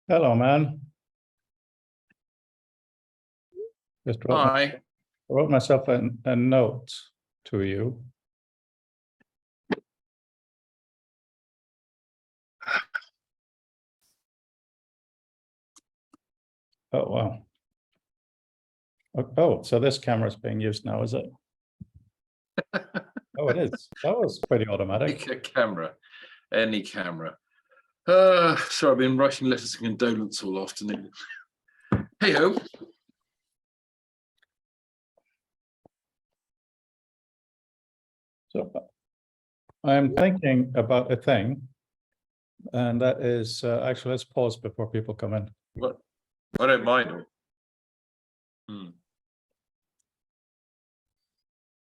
Hello, man. Just Hi. wrote myself a note to you. Oh, wow. Oh, so this camera is being used now, is it? Oh, it is. That was pretty automatic. Pick a camera, any camera. Sorry, I've been writing letters of condolence all afternoon. Hey ho. So I'm thinking about a thing, and that is actually, let's pause before people come in. What? I don't mind.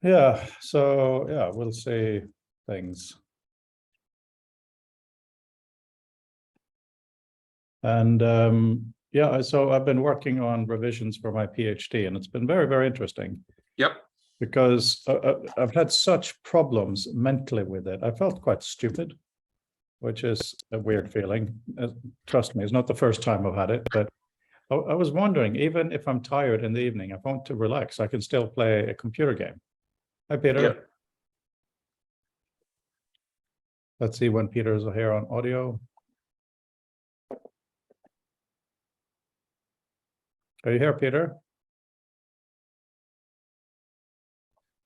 Yeah, so yeah, we'll see things. And yeah, so I've been working on revisions for my PhD, and it's been very, very interesting. Yep. Because I've had such problems mentally with it. I felt quite stupid, which is a weird feeling. Trust me, it's not the first time I've had it, but I was wondering, even if I'm tired in the evening, I want to relax, I can still play a computer game. Hi, Peter. Yep. Let's see when Peter's here on audio. Are you here, Peter?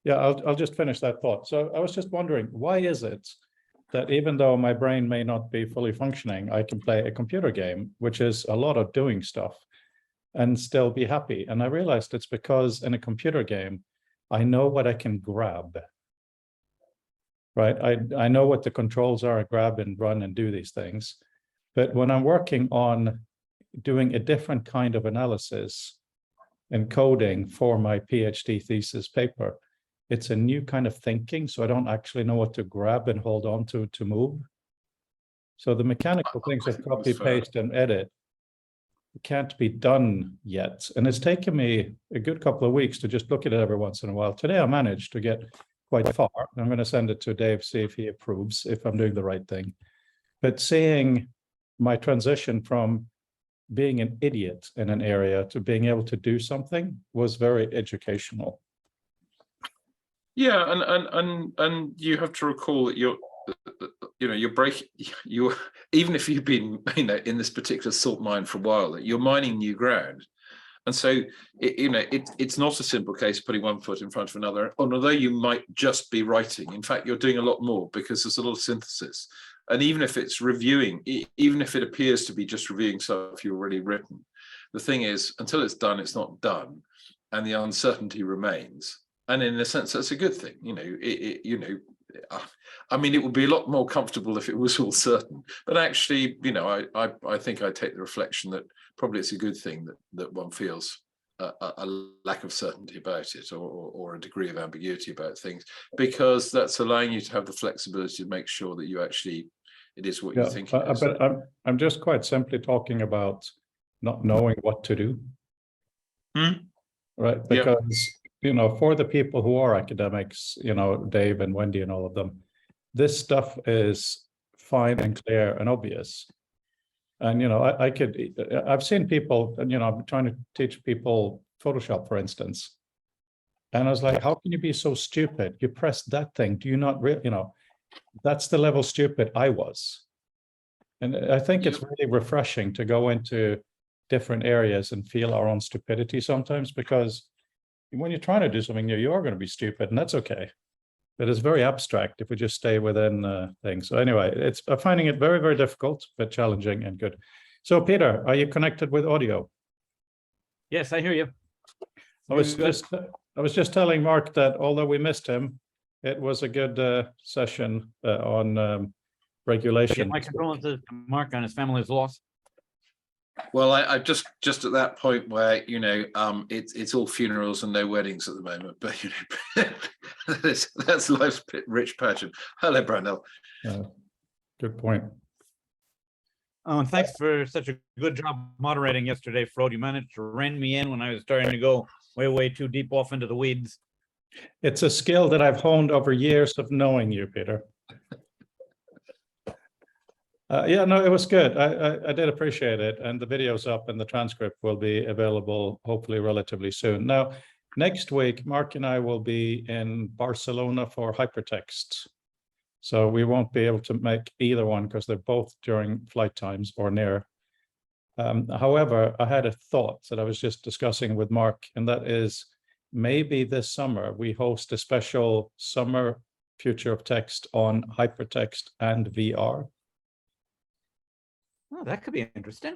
Yeah, I'll just finish that thought. So I was just wondering, why is it that even though my brain may not be fully functioning, I can play a computer game, which is a lot of doing stuff, and still be happy? And I realized it's because in a computer game, I know what I can grab, right? I know what the controls are, I grab and run and do these things. But when I'm working on doing a different kind of analysis and coding for my PhD thesis paper, it's a new kind of thinking, so I don't actually know what to grab and hold on to move. So the mechanical things of copy, paste, and edit can't be done yet. And it's taken me a good couple of weeks to just look at it every once in a while. Today I managed to get quite far. I'm going to send it to Dave, see if he approves, if I'm doing the right thing. But seeing my transition from being an idiot in an area to being able to do something was very educational. Yeah, and you have to recall that you're even if you've been in this particular salt mine for a while, that you're mining new ground. And so it's not a simple case of putting one foot in front of another. And although you might just be writing, in fact, you're doing a lot more, because there's a lot of synthesis. And even if it's reviewing, even if it appears to be just reviewing stuff you've already written, the thing is, until it's done, it's not done, and the uncertainty remains. And in a sense, that's a good thing. I mean, it would be a lot more comfortable if it was all certain. But actually, I think I take the reflection that probably it's a good thing that one feels a lack of certainty about it, or a degree of ambiguity about things, because that's allowing you to have the flexibility to make sure that you actually, it is what you think it is. But I'm just quite simply talking about not knowing what to do. Right? Because, for the people who are academics, Dave and Wendy and all of them, this stuff is fine and clear and obvious. And, I've seen people, and, I'm trying to teach people Photoshop, for instance. And I was like, how can you be so stupid? You press that thing. Do you not really, that's the level stupid I was. And I think it's really refreshing to go into different areas and feel our own stupidity sometimes, because when you're trying to do something new, you are going to be stupid, and that's okay. But it's very abstract if we just stay within things. So anyway, I'm finding it very, very difficult, but challenging and good. So Peter, are you connected with audio? Yes, I hear you. I was just telling Mark that although we missed him, it was a good session on regulation. My condolences to Mark on his family's loss. Well, I just at that point where it's all funerals and no weddings at the moment, but that's life's rich pageant. Hello, Brandel. Good point. Oh, and thanks for such a good job moderating yesterday, Frode. You managed to rein me in when I was starting to go way too deep off into the weeds. It's a skill that I've honed over years of knowing you, Peter. Yeah, no, it was good. I did appreciate it, and the video's up, and the transcript will be available hopefully relatively soon. Now, next week, Mark and I will be in Barcelona for Hypertext. So we won't be able to make either one because they're both during flight times or near. However, I had a thought that I was just discussing with Mark, and that is maybe this summer we host a special summer Future of Text on hypertext and VR. Oh, that could be interesting.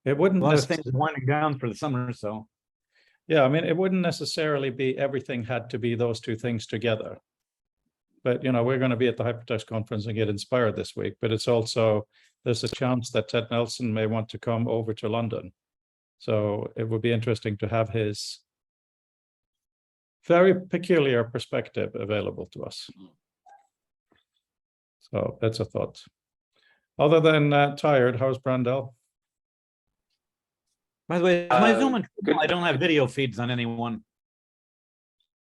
It wouldn't A lot of necess- things winding down for the summer, so. Yeah, I mean, it wouldn't necessarily be everything had to be those two things together. But, you know, we're going to be at the Hypertext conference and get inspired this week, but it's also, there's a chance that Ted Nelson may want to come over to London. So it would be interesting to have his very peculiar perspective available to us. So that's a thought. Other than tired, how's Brandel? By the way, is my Zoom and good. I don't have video feeds on anyone.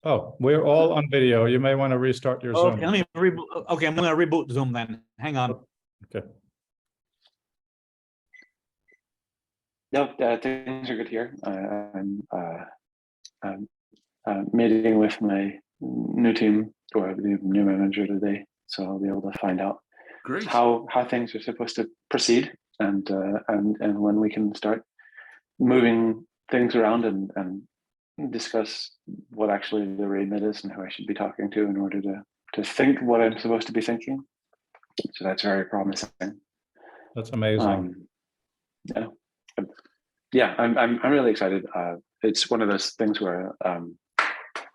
Oh, we're all on video. You may want to restart your Zoom. Okay, let me reboot. Okay, I'm gonna reboot Zoom then. Hang on. Okay. No, things are good here. I'm meeting with my new team, or the new manager today, so I'll be able to find out Great. how things are supposed to proceed, and when we can start moving things around and discuss what actually the remit is and who I should be talking to in order to think what I'm supposed to be thinking. So that's very promising. That's amazing. Yeah, I'm really excited. It's one of those things where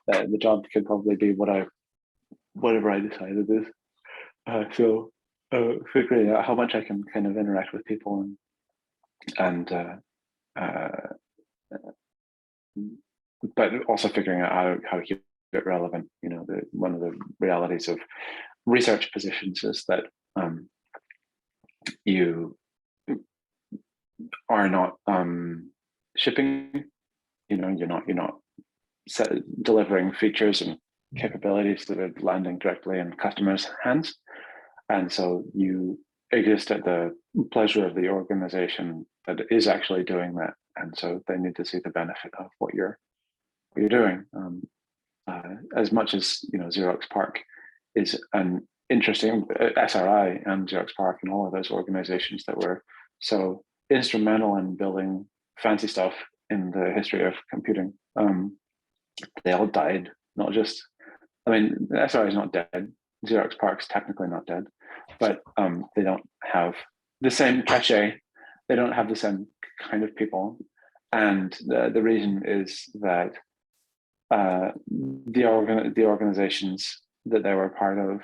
the job could probably be whatever I decided is. So figuring out how much I can kind of interact with people and but also figuring out how to keep it relevant. You know, one of the realities of research positions is that you are not shipping. You know, you're not delivering features and capabilities that are landing directly in customers' hands, and so you exist at the pleasure of the organization that is actually doing that, and so they need to see the benefit of what you're doing. As much as, you know, Xerox PARC is an interesting SRI and Xerox PARC and all of those organizations that were so instrumental in building fancy stuff in the history of computing. They all died, not just, I mean, the SRI is not dead. Xerox PARC's technically not dead, but they don't have the same cachet. They don't have the same kind of people. And the reason is that the organizations that they were part of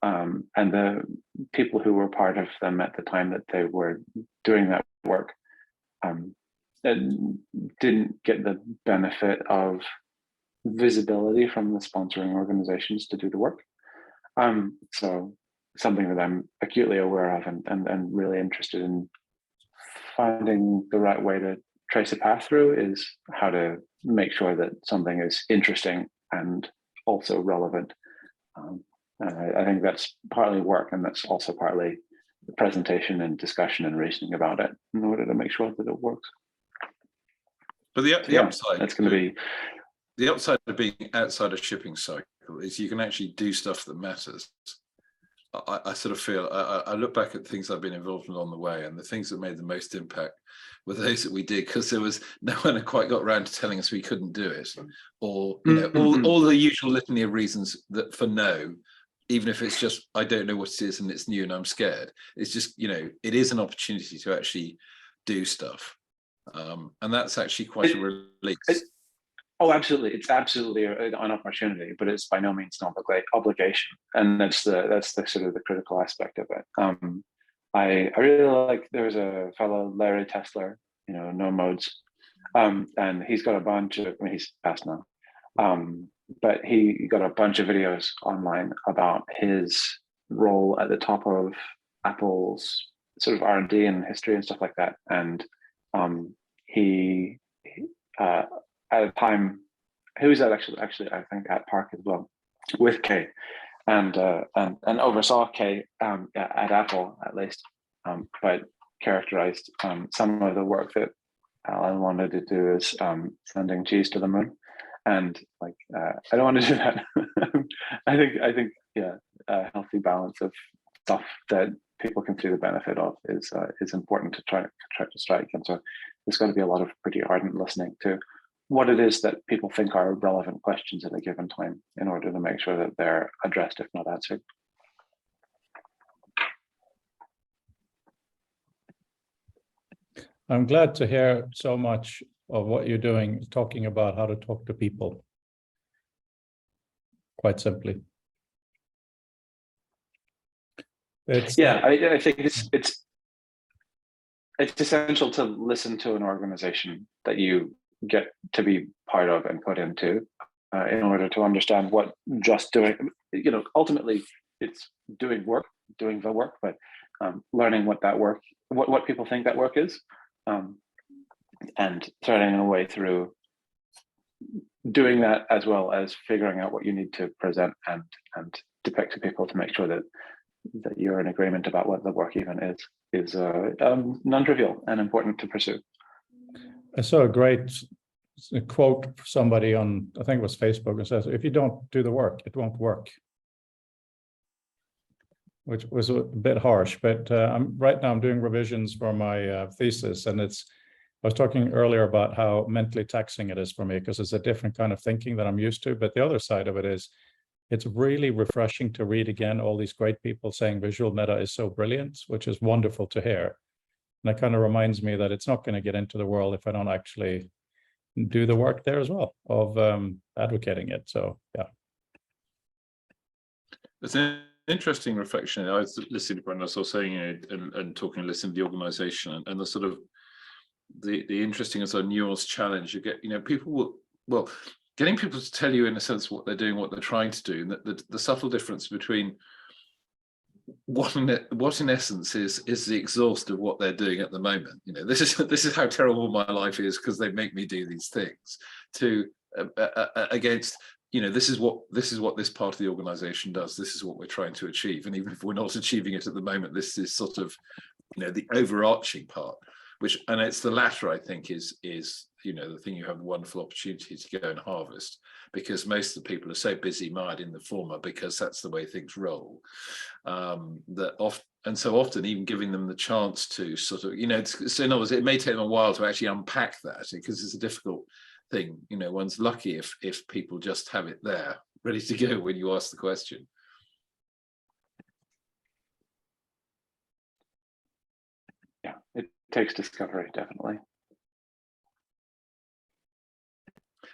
and the people who were part of them at the time that they were doing that work didn't get the benefit of visibility from the sponsoring organizations to do the work. So something that I'm acutely aware of and really interested in finding the right way to trace a path through is how to make sure that something is interesting and also relevant. And I think that's partly work, and that's also partly the presentation and discussion and reasoning about it in order to make sure that it works. But the upside, that's going to be the upside of being outside a shipping cycle is you can actually do stuff that matters. I sort of feel, I look back at things I've been involved in along the way, and the things that made the most impact were those that we did because there was no one had quite got around to telling us we couldn't do it, or you know, all the usual litany of reasons that for no, even if it's just I don't know what it is and it's new and I'm scared. It's just, you know, it is an opportunity to actually do stuff, and that's actually quite a release. Oh, absolutely! It's absolutely an opportunity, but it's by no means an obligation, and that's the sort of the critical aspect of it. I really like. There was a fellow, Larry Tesler, you know, No Modes, and he's got a bunch of. I mean, he's passed now, but he got a bunch of videos online about his role at the top of Apple's sort of R&D and history and stuff like that, and he at a time, who was that actually I think at PARC as well with Kay, and oversaw Kay at Apple at least, but characterized some of the work that Alan wanted to do as sending cheese to the moon, and like I don't want to do that. I think yeah, a healthy balance of stuff that people can see the benefit of is important to try to strike, and so there's going to be a lot of pretty ardent listening to what it is that people think are relevant questions at a given time in order to make sure that they're addressed, if not answered. I'm glad to hear so much of what you're doing, talking about how to talk to people. Quite simply. It's Yeah, I think it's essential to listen to an organization that you get to be part of and put into in order to understand what just doing, ultimately it's doing the work, but learning what that work, what people think that work is, and threading a way through doing that, as well as figuring out what you need to present and depict to people to make sure that you're in agreement about what the work even is non-trivial and important to pursue. I saw a great quote from somebody on, I think it was Facebook, and says, if you don't do the work, it won't work. Which was a bit harsh, but right now I'm doing revisions for my thesis, and I was talking earlier about how mentally taxing it is for me, because it's a different kind of thinking that I'm used to. But the other side of it is, it's really refreshing to read again all these great people saying visual meta is so brilliant, which is wonderful to hear. And it kind of reminds me that it's not going to get into the world if I don't actually do the work there as well of advocating it. So, yeah. It's an interesting reflection. I was listening to Brendan, I was saying, and talking, listening to the organization and the sort of the interesting and sort of nuanced challenge you get, people will, well, getting people to tell you in a sense what they're doing, what they're trying to do, and the subtle difference between what in essence is the exhaust of what they're doing at the moment. This is how terrible my life is because they make me do these things, to against this is what this part of the organization does, this is what we're trying to achieve, and even if we're not achieving it at the moment, this is sort of the overarching part, and it's the latter, I think, is the thing you have a wonderful opportunity to go and harvest, because most of the people are so busy mired in the former because that's the way things roll, and so often even giving them the chance to sort of so in other words, it may take them a while to actually unpack that, because it's a difficult thing. One's lucky if people just have it there ready to go when you ask the question. Yeah, it takes discovery, definitely.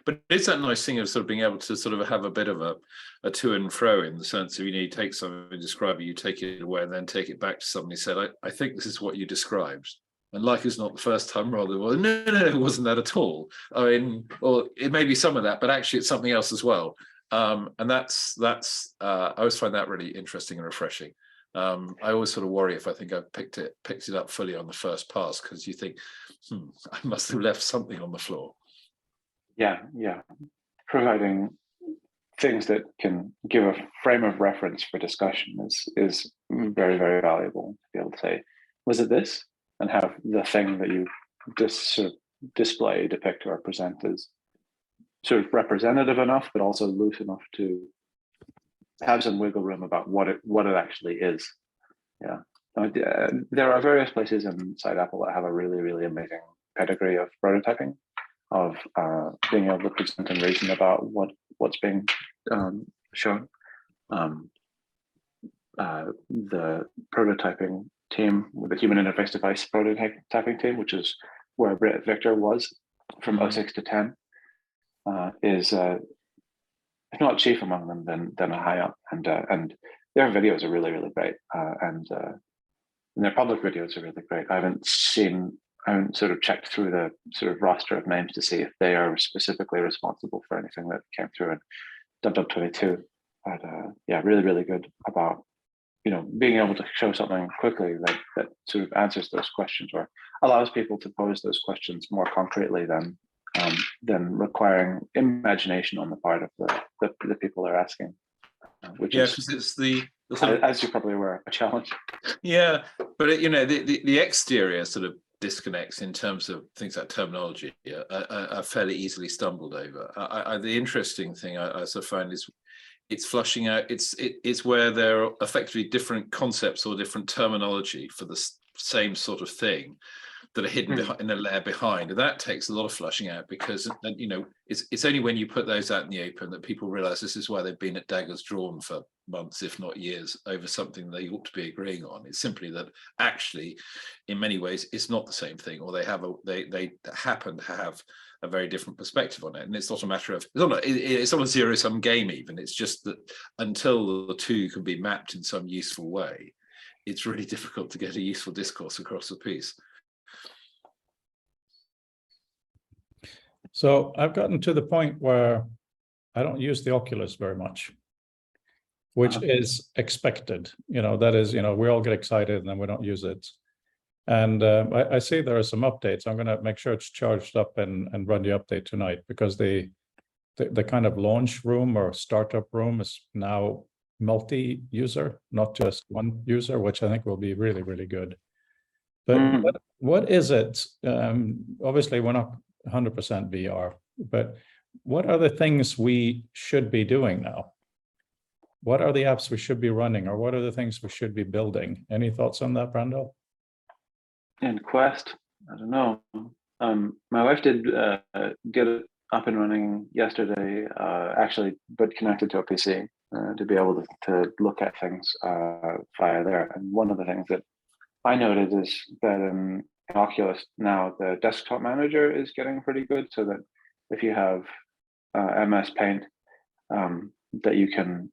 But it's that nice thing of sort of being able to sort of have a bit of a to and fro, in the sense of you take something and describe it, you take it away and then take it back to somebody who said, I think this is what you described. And like it's not the first time, rather, well, no, it wasn't that at all. I mean, well, it may be some of that, but actually it's something else as well. And that's I always find that really interesting and refreshing. I always sort of worry if I think I've picked it up fully on the first pass, because you think, I must have left something on the floor. Yeah. Providing things that can give a frame of reference for discussion is very, very valuable, to be able to say, was it this? And have the thing that you just sort of display, depict, or present is sort of representative enough, but also loose enough to have some wiggle room about what it actually is. Yeah. There are various places inside Apple that have a really, really amazing pedigree of prototyping, of being able to present and reason about what's being shown. The prototyping team, the human interface device prototyping team, which is where Britt Victor was from 06 to 10, is if not chief among them, then a high up, and their videos are really, really great, and their public videos are really great. I haven't sort of checked through the sort of roster of names to see if they are specifically responsible for anything that came through in DubDub22. But yeah, really, really good about being able to show something quickly that sort of answers those questions, or allows people to pose those questions more concretely than requiring imagination on the part of the people they're asking. which Yeah, is, because it's the sort of, as you're probably aware, a challenge. yeah, but the exterior sort of disconnects in terms of things like terminology are fairly easily stumbled over. The interesting thing I sort of find is it's flushing out. It's where there are effectively different concepts or different terminology for the same sort of thing that are hidden behind, in a layer behind, and that takes a lot of flushing out, because it's only when you put those out in the open that people realize this is why they've been at daggers drawn for months, if not years, over something they ought to be agreeing on. It's simply that actually, in many ways, it's not the same thing, or they happen to have a very different perspective on it, and it's not a matter of it's not a zero-sum game even. It's just that until the two can be mapped in some useful way, it's really difficult to get a useful discourse across the piece. So I've gotten to the point where I don't use the Oculus very much, which is expected. That is, we all get excited and then we don't use it. And I see there are some updates. I'm going to make sure it's charged up and run the update tonight, because the kind of launch room or startup room is now multi-user, not just one user, which I think will be really, really good. But what is it? Obviously, we're not 100% VR, but what are the things we should be doing now? What are the apps we should be running, or what are the things we should be building? Any thoughts on that, Brando? In Quest, I don't know. My wife did get it up and running yesterday, actually, but connected to a PC to be able to look at things via there. And one of the things that I noted is that in Oculus now, the desktop manager is getting pretty good, so that if you have MS Paint, that you can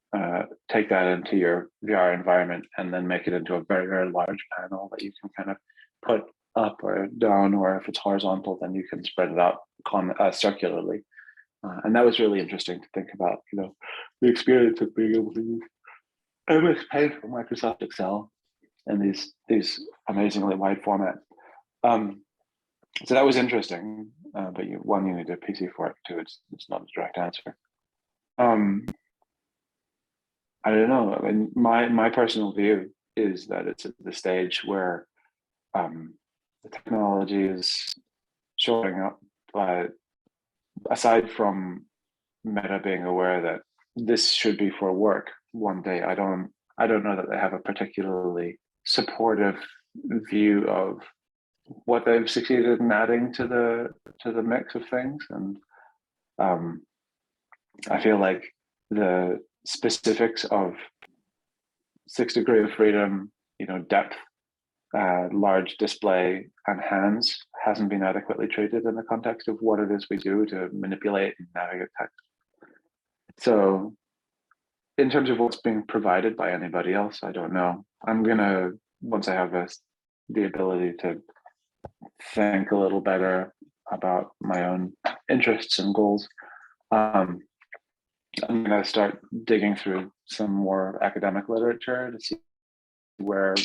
take that into your VR environment and then make it into a very, very large panel that you can kind of put up or down, or if it's horizontal, then you can spread it out circularly. And that was really interesting to think about, the experience of being able to use MS Paint for Microsoft Excel and these amazingly wide formats. So that was interesting, but you need a PC for it too. It's not a direct answer. I don't know. I mean, my personal view is that it's at the stage where the technology is showing up. Aside from Meta being aware that this should be for work one day, I don't know that they have a particularly supportive view of what they've succeeded in adding to the mix of things. And I feel like the specifics of 6 degrees of freedom, depth, large display, and hands hasn't been adequately treated in the context of what it is we do to manipulate and navigate text. So in terms of what's being provided by anybody else, I don't know. I'm gonna, once I have the ability to think a little better about my own interests and goals, I'm gonna start digging through some more academic literature to see where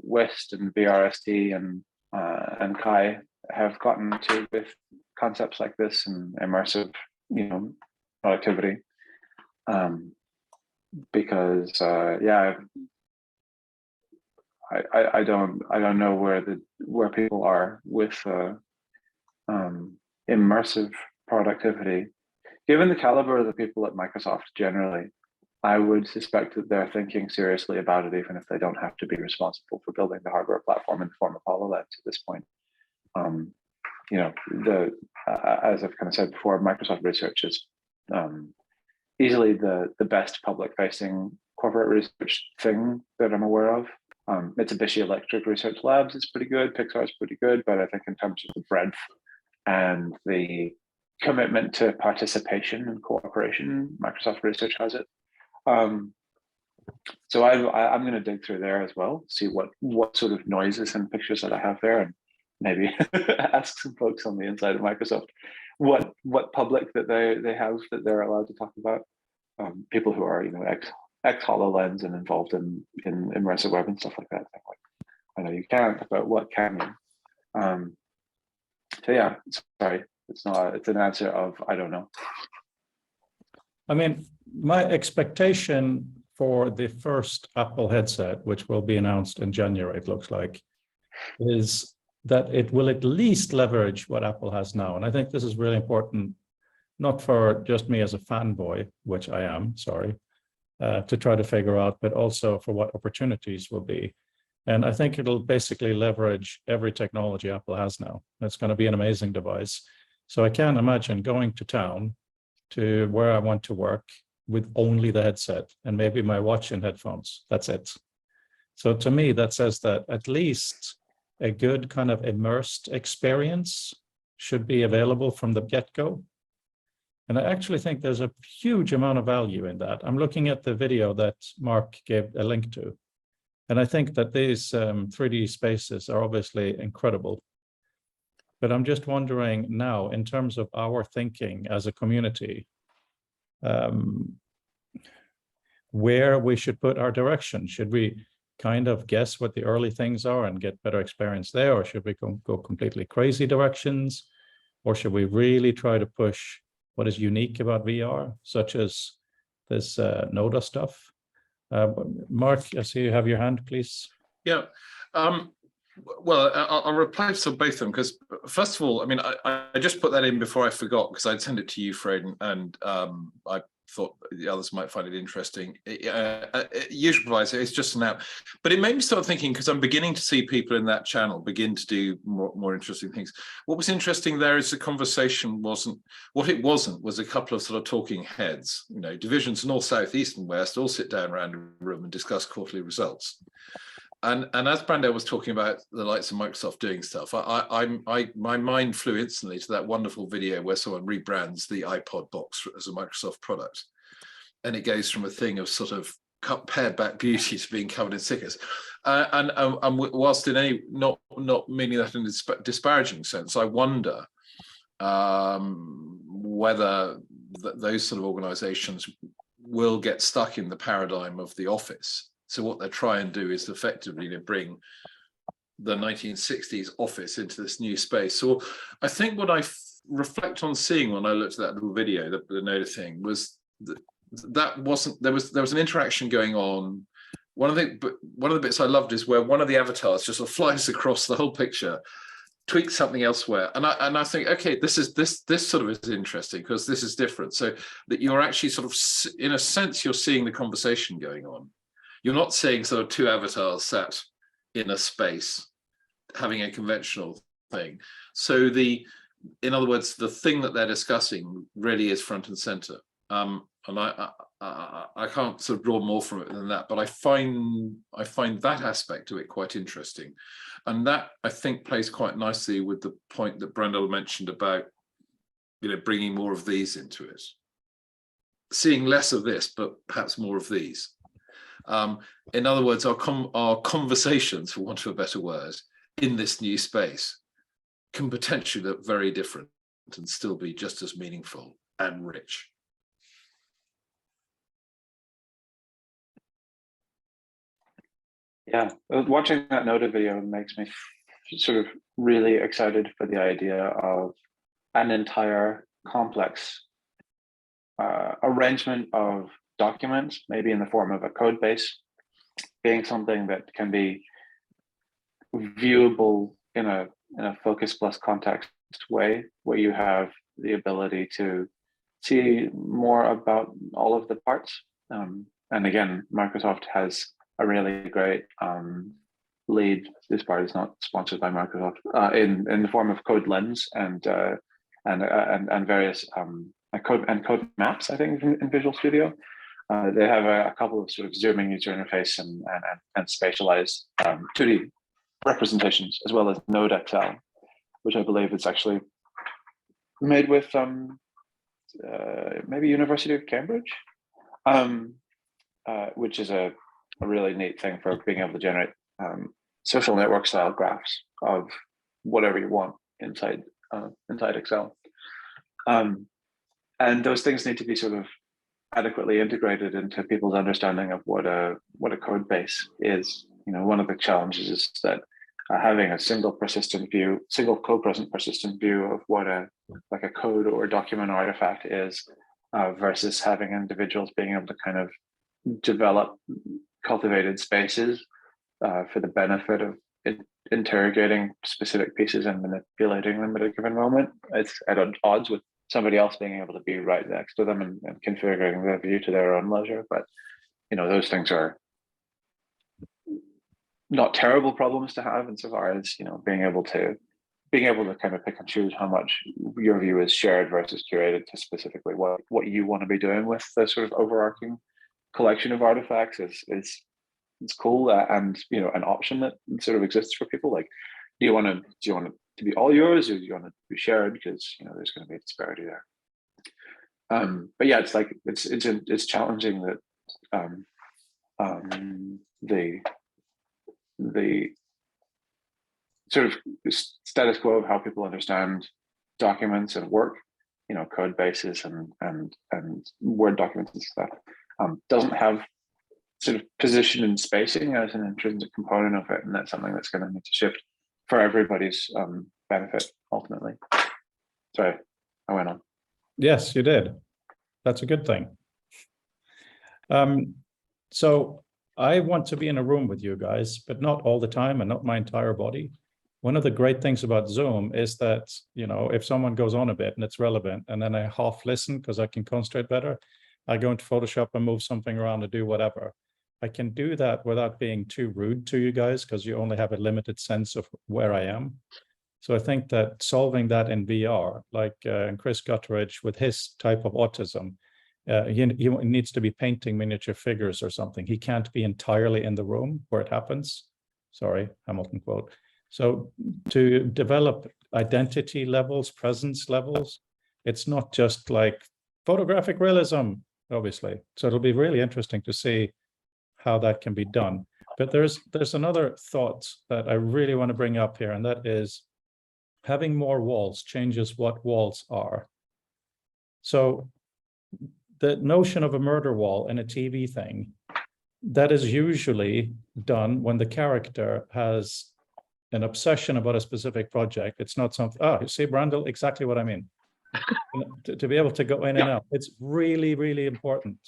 West and VRST and Kai have gotten to with concepts like this and immersive productivity, because I don't know where people are with immersive productivity. Given the caliber of the people at Microsoft generally, I would suspect that they're thinking seriously about it, even if they don't have to be responsible for building the hardware platform in the form of HoloLens at this point. As I've kind of said before, Microsoft Research is easily the best public-facing corporate research thing that I'm aware of. Mitsubishi Electric Research Labs is pretty good, Pixar is pretty good, but I think in terms of the breadth and the commitment to participation and cooperation, Microsoft Research has it. So I'm going to dig through there as well, see what sort of noises and pictures that I have there, and maybe ask some folks on the inside of Microsoft what public that they have that they're allowed to talk about. People who are ex HoloLens and involved in immersive web and stuff like that. I know you can't, but what can you? So yeah, sorry, it's an answer of I don't know. I mean, my expectation for the first Apple headset, which will be announced in January, it looks like, is that it will at least leverage what Apple has now. And I think this is really important, not for just me as a fanboy, which I am, sorry, to try to figure out, but also for what opportunities will be. And I think it'll basically leverage every technology Apple has now. It's going to be an amazing device. So I can't imagine going to town to where I want to work with only the headset and maybe my watch and headphones. That's it. So to me, that says that at least a good kind of immersed experience should be available from the get-go. And I actually think there's a huge amount of value in that. I'm looking at the video that Mark gave a link to. And I think that these 3D spaces are obviously incredible. But I'm just wondering now, in terms of our thinking as a community, where we should put our direction. Should we kind of guess what the early things are and get better experience there? Or should we go completely crazy directions? Or should we really try to push what is unique about VR, such as this Noda stuff? Mark, I see you have your hand, please. Yeah. Well, I'll reply to both of them because, first of all, I mean, I just put that in before I forgot because I'd send it to you, Fred, and I thought the others might find it interesting. Usually provides it's just an app, but it made me start thinking because I'm beginning to see people in that channel begin to do more interesting things. What was interesting there is the conversation wasn't was a couple of sort of talking heads, you know, divisions north, south, east, and west all sit down around a room and discuss quarterly results. And as Brando was talking about the likes of Microsoft doing stuff, my mind flew instantly to that wonderful video where someone rebrands the iPod box as a Microsoft product, and it goes from a thing of sort of pared back beauty to being covered in stickers. And whilst in any not meaning that in a disparaging sense, I wonder whether those sort of organisations will get stuck in the paradigm of the office. So what they try and do is effectively to bring the 1960s office into this new space. So I think what I reflect on seeing when I looked at that little video, the Noda thing, was that wasn't there was an interaction going on. One of the bits I loved is where one of the avatars just sort of flies across the whole picture, tweaks something elsewhere, and I think, okay, this sort of is interesting because this is different. So that you're actually sort of, in a sense, you're seeing the conversation going on. You're not seeing sort of two avatars sat in a space having a conventional thing. So in other words, the thing that they're discussing really is front and center. And I can't sort of draw more from it than that, but I find that aspect of it quite interesting. And that, I think, plays quite nicely with the point that Brandel mentioned about, you know, bringing more of these into it. Seeing less of this, but perhaps more of these. In other words, our conversations, for want of a better word, in this new space can potentially look very different and still be just as meaningful and rich. Yeah, watching that Noda video makes me sort of really excited for the idea of an entire complex arrangement of documents, maybe in the form of a code base, being something that can be viewable in a focus plus context way, where you have the ability to see more about all of the parts. And again, Microsoft has a really great lead. This part is not sponsored by Microsoft, in the form of Code Lens and various code maps, I think, in Visual Studio. They have a couple of sort of zooming user interface and spatialized 2D representations, as well as Node.xl, which I believe is actually made with maybe University of Cambridge, which is a really neat thing for being able to generate social network style graphs of whatever you want inside Excel. And those things need to be sort of adequately integrated into people's understanding of what a code base is. You know, one of the challenges is that having a single co-present persistent view of what a code or document or artifact is versus having individuals being able to kind of develop cultivated spaces for the benefit of interrogating specific pieces and manipulating them at a given moment. It's at odds with somebody else being able to be right next to them and configuring their view to their own leisure. But those things are not terrible problems to have insofar as being able to kind of pick and choose how much your view is shared versus curated to specifically what you want to be doing with the sort of overarching collection of artifacts is it's cool, and an option that sort of exists for people. Like, do you want it to be all yours, or do you want it to be shared? Because there's going to be a disparity there. But yeah, it's like it's challenging that the sort of status quo of how people understand documents and work, code bases and Word documents and stuff, doesn't have sort of position and spacing as an intrinsic component of it, and that's something that's going to need to shift for everybody's benefit ultimately. Sorry, I went on. Yes, you did. That's a good thing. So I want to be in a room with you guys, but not all the time and not my entire body. One of the great things about Zoom is that, if someone goes on a bit and it's relevant, and then I half listen because I can concentrate better, I go into Photoshop and move something around and do whatever. I can do that without being too rude to you guys because you only have a limited sense of where I am. So I think that solving that in VR, like Chris Gutteridge with his type of autism, he needs to be painting miniature figures or something. He can't be entirely in the room where it happens. Sorry, Hamilton quote. So to develop identity levels, presence levels, it's not just like photographic realism, obviously. So it'll be really interesting to see how that can be done. But there's another thought that I really want to bring up here, and that is having more walls changes what walls are. So the notion of a murder wall in a TV thing, that is usually done when the character has an obsession about a specific project. It's not something, you see, Brandel, exactly what I mean. To be able to go in and out, it's really, really important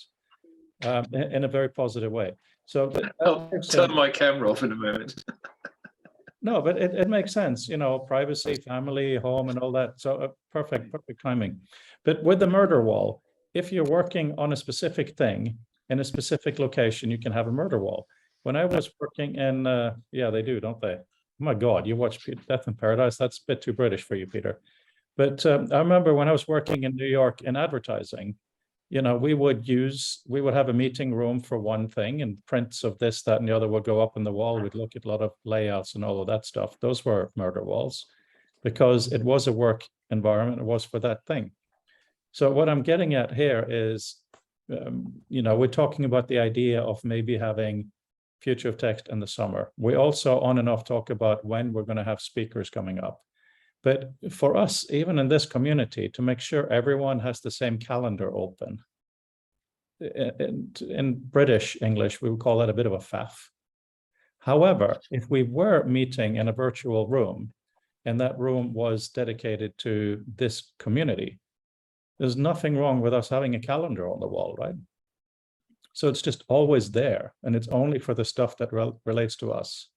in a very positive way. So I'll turn my camera off in a moment. No, but it makes sense, privacy, family, home, and all that. So perfect timing. But with the murder wall, if you're working on a specific thing in a specific location, you can have a murder wall. When I was working in, yeah, they do, don't they? Oh my God, you watch Death in Paradise? That's a bit too British for you, Peter. But I remember when I was working in New York in advertising, we would have a meeting room for one thing, and prints of this, that, and the other would go up on the wall. We'd look at a lot of layouts and all of that stuff. Those were murder walls because it was a work environment. It was for that thing. So what I'm getting at here is, we're talking about the idea of maybe having Future of Text in the summer. We also on and off talk about when we're going to have speakers coming up. But for us, even in this community, to make sure everyone has the same calendar open, in British English, we would call that a bit of a faff. However, if we were meeting in a virtual room and that room was dedicated to this community, there's nothing wrong with us having a calendar on the wall, right? So it's just always there, and it's only for the stuff that relates to us.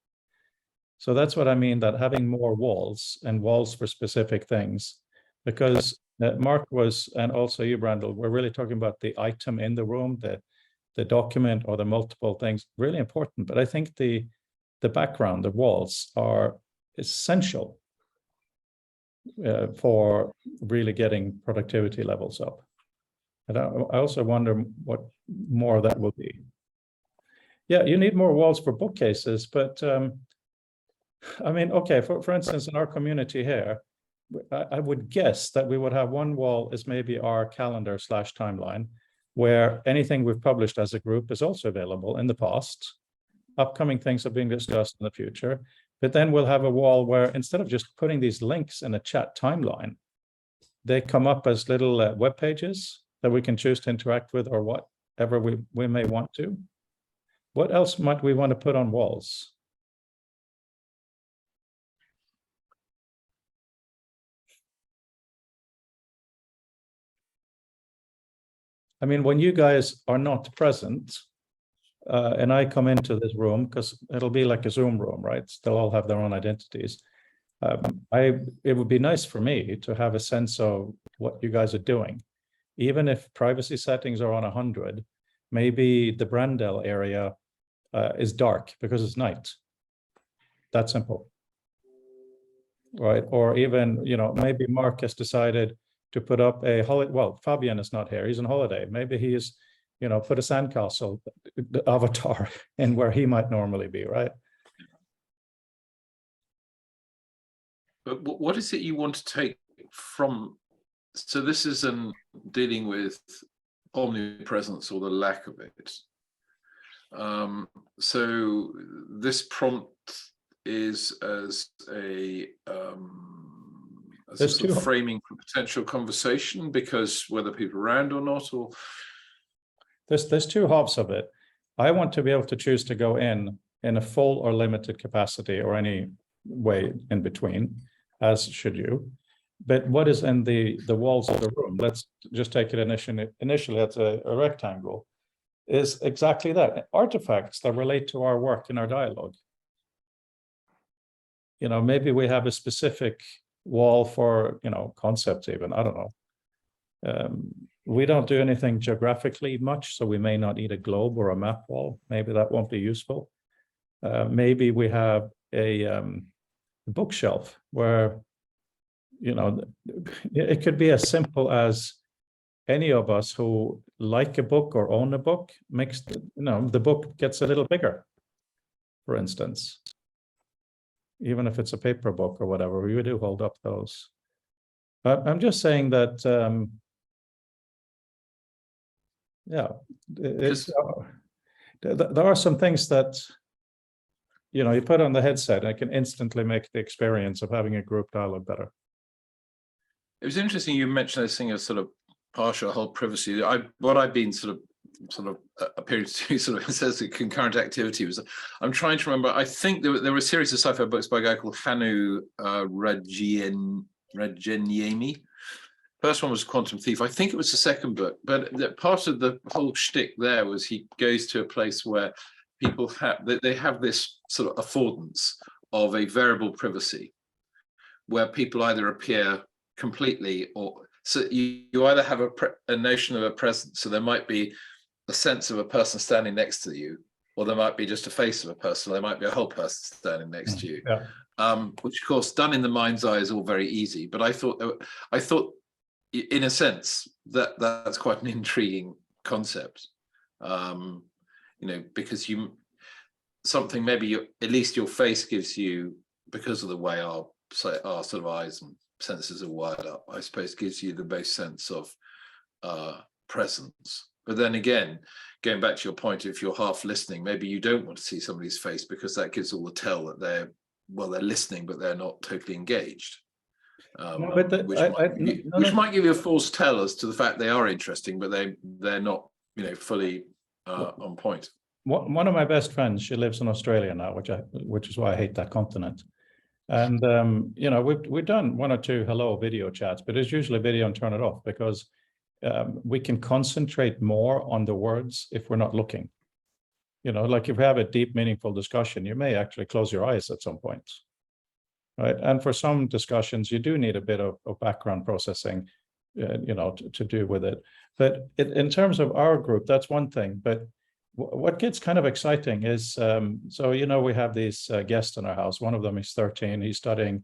So that's what I mean, that having more walls and walls for specific things, because Mark was, and also you, Brandel, we're really talking about the item in the room, the document or the multiple things, really important. But I think the background, the walls are essential for really getting productivity levels up. And I also wonder what more that will be. Yeah, you need more walls for bookcases, but I mean, okay, for instance, in our community here, I would guess that we would have one wall is maybe our calendar / timeline, where anything we've published as a group is also available in the past. Upcoming things are being discussed in the future. But then we'll have a wall where instead of just putting these links in a chat timeline, they come up as little web pages that we can choose to interact with or whatever we may want to. What else might we want to put on walls? I mean, when you guys are not present, and I come into this room, because it'll be like a Zoom room, right? They'll all have their own identities. It would be nice for me to have a sense of what you guys are doing. Even if privacy settings are on 100, maybe the Brandel area is dark because it's night. That simple. Right? Or even, you know, maybe Mark has decided to put up a holiday. Well, Fabian is not here. He's on holiday. Maybe he is, you know, put a sandcastle avatar in where he might normally be, right? But what is it you want to take from? So this is dealing with omnipresence or the lack of it. So this prompt is as a sort of framing for potential conversation, because whether people are around or not, or there's two halves of it. I want to be able to choose to go in a full or limited capacity, or any way in between, as should you. But what is in the walls of the room, let's just take it initially as a rectangle, is exactly that, artifacts that relate to our work and our dialogue. You know, maybe we have a specific wall for, you know, concepts even, I don't know. We don't do anything geographically much, so we may not need a globe or a map wall. Maybe that won't be useful. Maybe we have a bookshelf where, you know, it could be as simple as any of us who like a book or own a book makes, you know, the book gets a little bigger, for instance. Even if it's a paper book or whatever, we do hold up those. But I'm just saying that, yeah, there are some things that, you know, you put on the headset and it can instantly make the experience of having a group dialogue better. It was interesting you mentioned this thing of sort of partial whole privacy. What I've been sort of appearing to do, sort of says the concurrent activity, was I'm trying to remember. I think there were a series of sci-fi books by a guy called Hannu Rajaniemi. First one was Quantum Thief. I think it was the second book, but part of the whole shtick there was he goes to a place where people have this sort of affordance of a variable privacy, where people either appear completely, or so you either have a notion of a presence, so there might be a sense of a person standing next to you, or there might be just a face of a person, or there might be a whole person standing next to you. Yeah. Which of course, done in the mind's eye, is all very easy. But I thought in a sense that's quite an intriguing concept. You know, because something maybe at least your face gives you, because of the way our sort of eyes and senses are wired up, I suppose, gives you the base sense of presence. But then again, going back to your point, if you're half listening, maybe you don't want to see somebody's face, because that gives all the tell that they're listening, but they're not totally engaged. Which might give you a false tell as to the fact they are interesting, but they're not, you know, fully on point. One of my best friends, she lives in Australia now, which is why I hate that continent. And you know, we've done one or two hello video chats, but it's usually video and turn it off, because we can concentrate more on the words if we're not looking. You know, like if we have a deep, meaningful discussion, you may actually close your eyes at some point, right? And for some discussions, you do need a bit of background processing, you know, to do with it. But in terms of our group, that's one thing. But what gets kind of exciting is, so, you know, we have these guests in our house. One of them is 13. He's studying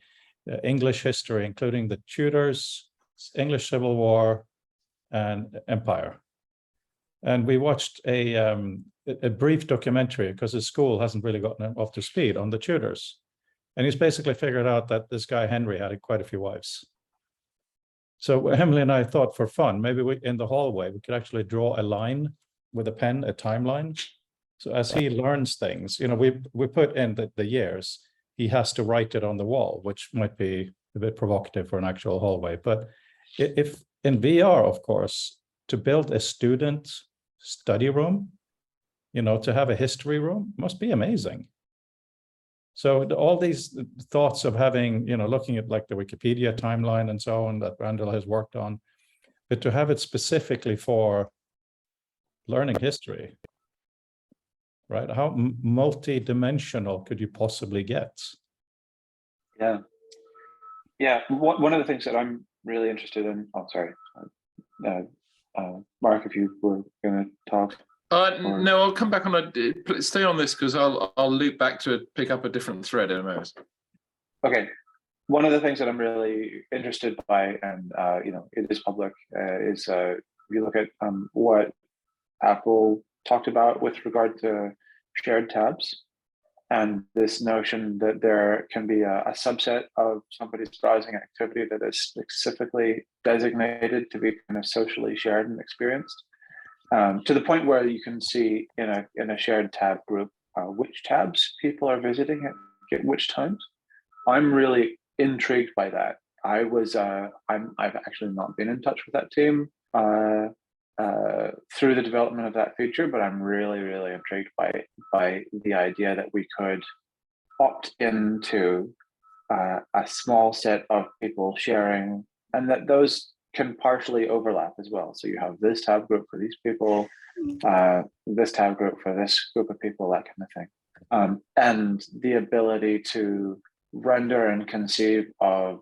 English history, including the Tudors, English Civil War, and Empire. And we watched a brief documentary, because his school hasn't really gotten him up to speed on the Tudors. And he's basically figured out that this guy Henry had quite a few wives. So Emily and I thought, for fun, maybe in the hallway, we could actually draw a line with a pen, a timeline. So as he learns things, you know, we put in the years, he has to write it on the wall, which might be a bit provocative for an actual hallway. But if in VR, of course, to build a student study room, you know, to have a history room must be amazing. So all these thoughts of having, you know, looking at like the Wikipedia timeline and so on that Brandel has worked on, but to have it specifically for learning history, right? How multi-dimensional could you possibly get? Yeah. Yeah. One of the things that I'm really interested in, oh, sorry. Mark, if you were going to talk. No, I'll come back on stay on this because I'll loop back to pick up a different thread in a moment. Okay. One of the things that I'm really interested by, and it is public, is if you look at what Apple talked about with regard to shared tabs, and this notion that there can be a subset of somebody's browsing activity that is specifically designated to be kind of socially shared and experienced, to the point where you can see in a shared tab group which tabs people are visiting at which times. I'm really intrigued by that. I've actually not been in touch with that team through the development of that feature, but I'm really, really intrigued by the idea that we could opt into a small set of people sharing, and that those can partially overlap as well. So you have this tab group for these people, this tab group for this group of people, that kind of thing, and the ability to render and conceive of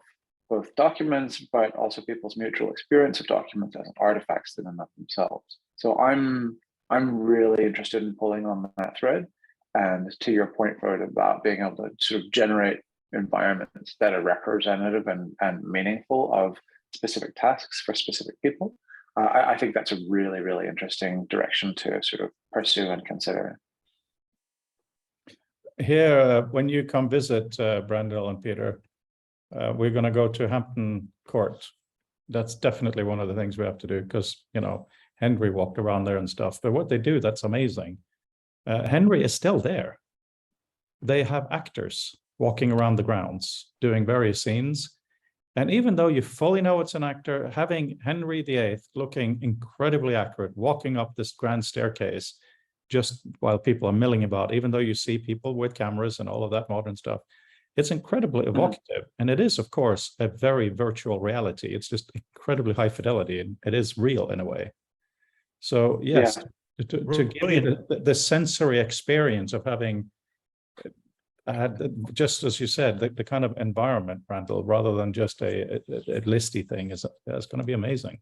both documents, but also people's mutual experience of documents as artifacts in and of themselves. So I'm really interested in pulling on that thread. And to your point, Frode, about being able to sort of generate environments that are representative and meaningful of specific tasks for specific people, I think that's a really, really interesting direction to sort of pursue and consider. Here, when you come visit Brandel and Peter, we're going to go to Hampton Court. That's definitely one of the things we have to do because, Henry walked around there and stuff. But what they do, that's amazing. Henry is still there. They have actors walking around the grounds doing various scenes. And even though you fully know it's an actor, having Henry VIII looking incredibly accurate, walking up this grand staircase, just while people are milling about, even though you see people with cameras and all of that modern stuff, it's incredibly evocative. And it is, of course, a very virtual reality. It's just incredibly high fidelity, and it is real in a way. So yes, to give you the sensory experience of having, just as you said, the kind of environment, Randall, rather than just a listy thing, is going to be amazing.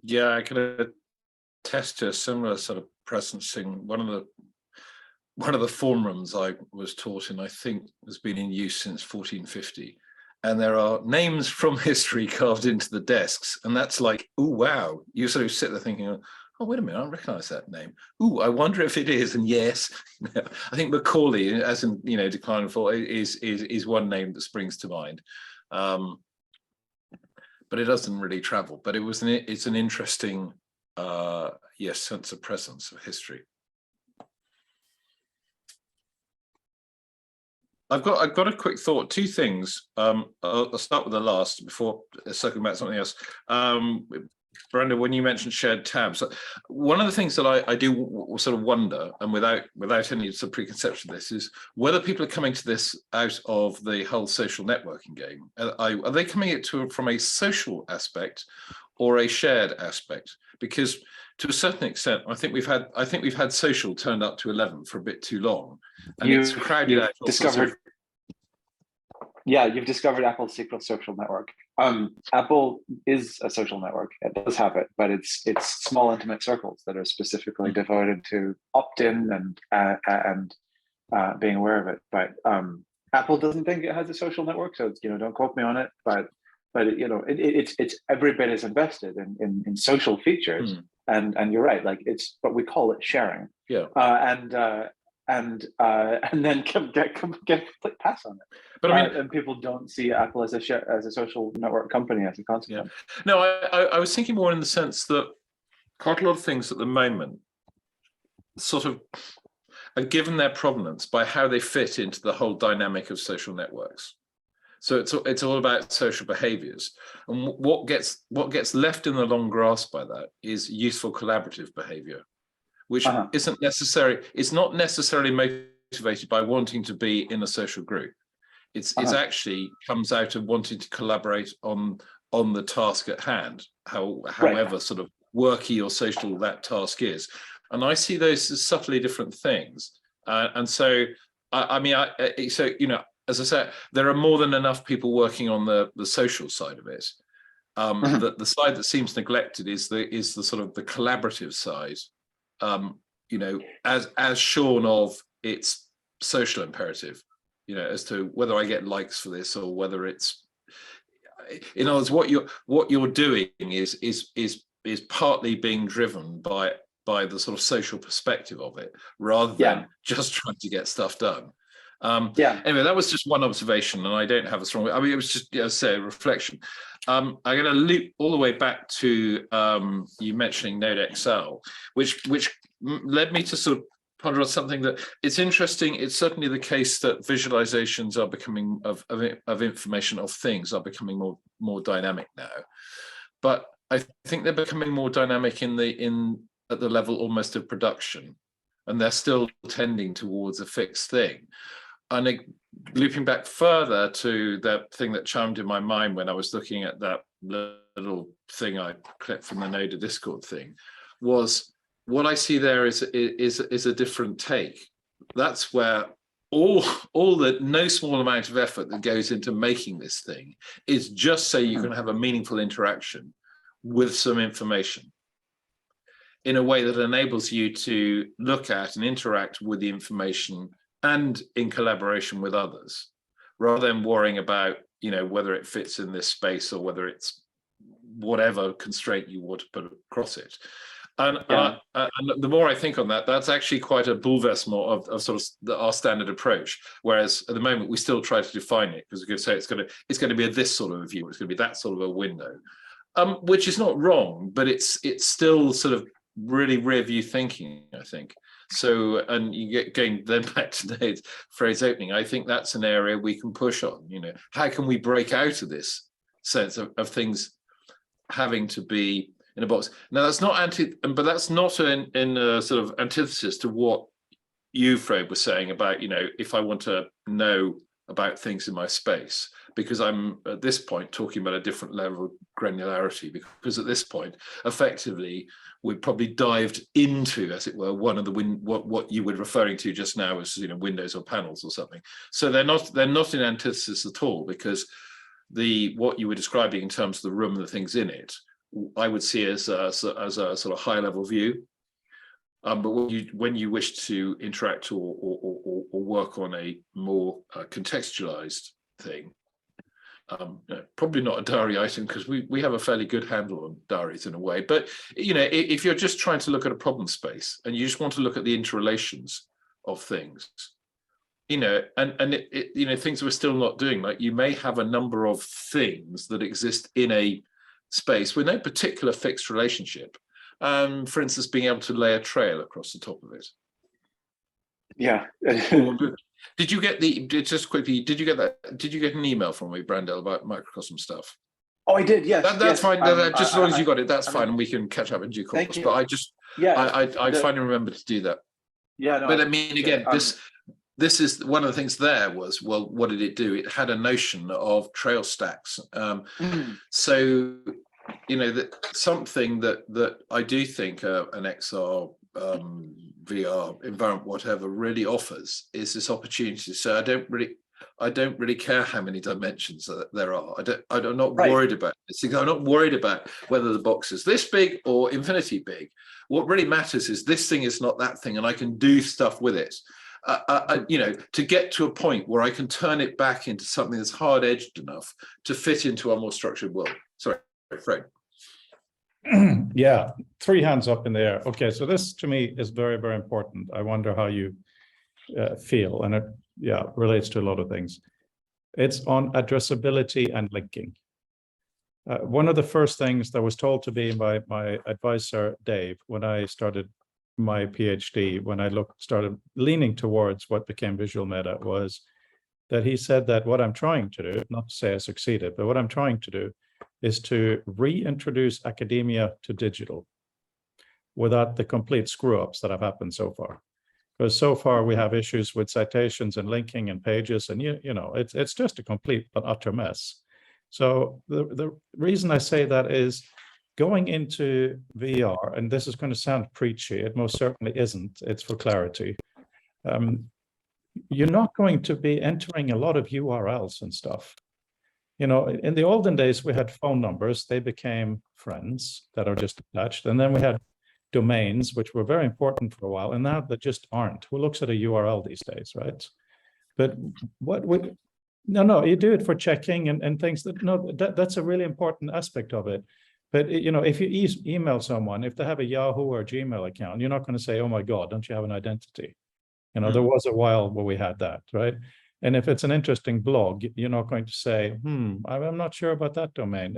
Yeah, I can attest to a similar sort of presencing. One of the form rooms I was taught in, I think, has been in use since 1450. And there are names from history carved into the desks. And that's like, oh, wow. You sort of sit there thinking, oh, wait a minute, I don't recognize that name. Oh, I wonder if it is. And yes, I think Macaulay, as in, Decline and Fall, is one name that springs to mind. But it doesn't really travel. But it's an interesting, sense of presence of history. I've got a quick thought. Two things. I'll start with the last before circling back to something else. Brenda, when you mentioned shared tabs, one of the things that I do sort of wonder, and without any sort of preconception of this, is whether people are coming to this out of the whole social networking game. Are they coming at it from a social aspect or a shared aspect? Because to a certain extent, I think we've had social turned up to 11 for a bit too long, and it's crowded out. You've discovered Apple's secret social network. Apple is a social network. It does have it, but it's small, intimate circles that are specifically devoted to opt-in and being aware of it. But Apple doesn't think it has a social network, so don't quote me on it. But it's every bit as invested in social features. And you're right, but we call it sharing. Yeah. And then get pass on it. But and people don't see Apple as a social network company as a consequence. Yeah. No, I was thinking more in the sense that quite a lot of things at the moment sort of are given their provenance by how they fit into the whole dynamic of social networks. So it's all about social behaviors, and what gets left in the long grass by that is useful collaborative behavior, which isn't necessary. It's not necessarily motivated by wanting to be in a social group. It's actually comes out of wanting to collaborate on the task at hand, however sort of worky or social that task is. And I see those as subtly different things. And so, so, you know, as I said, there are more than enough people working on the social side of it. The side that seems neglected is the sort of the collaborative side, you know, as shorn of its social imperative, you know, as to whether I get likes for this or whether it's, in other words, what you're doing is partly being driven by the sort of social perspective of it, rather than just trying to get stuff done. Anyway, that was just one observation, and I don't have a strong. I mean, it was just, say, a reflection. I'm going to loop all the way back to you mentioning NodeXL, which led me to sort of ponder on something that it's interesting. It's certainly the case that visualizations are becoming of information of things are becoming more dynamic now, but I think they're becoming more dynamic at the level almost of production, and they're still tending towards a fixed thing. And looping back further to that thing that chimed in my mind when I was looking at that little thing I clipped from the Node Discord thing, was what I see there is a different take. That's where all the no small amount of effort that goes into making this thing is just so you can have a meaningful interaction with some information in a way that enables you to look at and interact with the information and in collaboration with others, rather than worrying about, you know, whether it fits in this space or whether it's whatever constraint you want to put across it. And the more I think on that, that's actually quite a bouleversement of sort of our standard approach. Whereas at the moment we still try to define it, because we could say it's going to be this sort of a view, it's going to be that sort of a window, which is not wrong, but it's still sort of really rear view thinking, I think. So, and you get going then back to Nade's phrase opening, I think that's an area we can push on. You know, how can we break out of this sense of things having to be in a box? Now, that's not but that's not in a sort of antithesis to what you, Fred, was saying about, you know, if I want to know about things in my space, because I'm at this point talking about a different level of granularity, because at this point, effectively, we probably dived into, as it were, one of the what you were referring to just now as, you know, windows or panels or something. So they're not in antithesis at all, because what you were describing in terms of the room and the things in it, I would see as a sort of high level view. But when you wish to interact or work on a more contextualized thing, probably not a diary item, because we have a fairly good handle on diaries in a way. But, you know, if you're just trying to look at a problem space and you just want to look at the interrelations of things, you know, and you know, things we're still not doing, like you may have a number of things that exist in a space with no particular fixed relationship. For instance, being able to lay a trail across the top of it. Yeah. Did you get just quickly, did you get an email from me, Brandel, about microcosm stuff? Oh, I did, yes. That's fine. Just as long as you got it, that's fine, and we can catch up in due course. But I finally remembered to do that. Yeah. No, but I mean, again, this is one of the things there was, well, what did it do? It had a notion of trail stacks. So, you know, that something that I do think an XR VR environment, whatever, really offers is this opportunity. So I don't really care how many dimensions there are. I'm not worried about this. I'm not worried about whether the box is this big or infinity big. What really matters is this thing is not that thing, and I can do stuff with it. You know, to get to a point where I can turn it back into something that's hard-edged enough to fit into a more structured world. Sorry, Fred. Yeah, 3 hands up in the air. Okay, so this to me is very, very important. I wonder how you feel, and it relates to a lot of things. It's on addressability and linking. One of the first things that was told to me by my advisor, Dave, when I started my PhD, when I started leaning towards what became Visual Meta, was that he said that what I'm trying to do, not to say I succeeded, but what I'm trying to do is to reintroduce academia to digital without the complete screw-ups that have happened so far. Because so far we have issues with citations and linking and pages, and you know, it's just a complete but utter mess. So the reason I say that is going into VR, and this is going to sound preachy, it most certainly isn't, it's for clarity. You're not going to be entering a lot of URLs and stuff. You know, in the olden days, we had phone numbers, they became friends that are just attached. And then we had domains, which were very important for a while, and now they just aren't. Who looks at a URL these days, right? But what would, no, you do it for checking and things that, no, that's a really important aspect of it. But, you know, if you email someone, if they have a Yahoo or Gmail account, you're not going to say, oh my God, don't you have an identity? You know, there was a while where we had that, right? And if it's an interesting blog, you're not going to say, I'm not sure about that domain.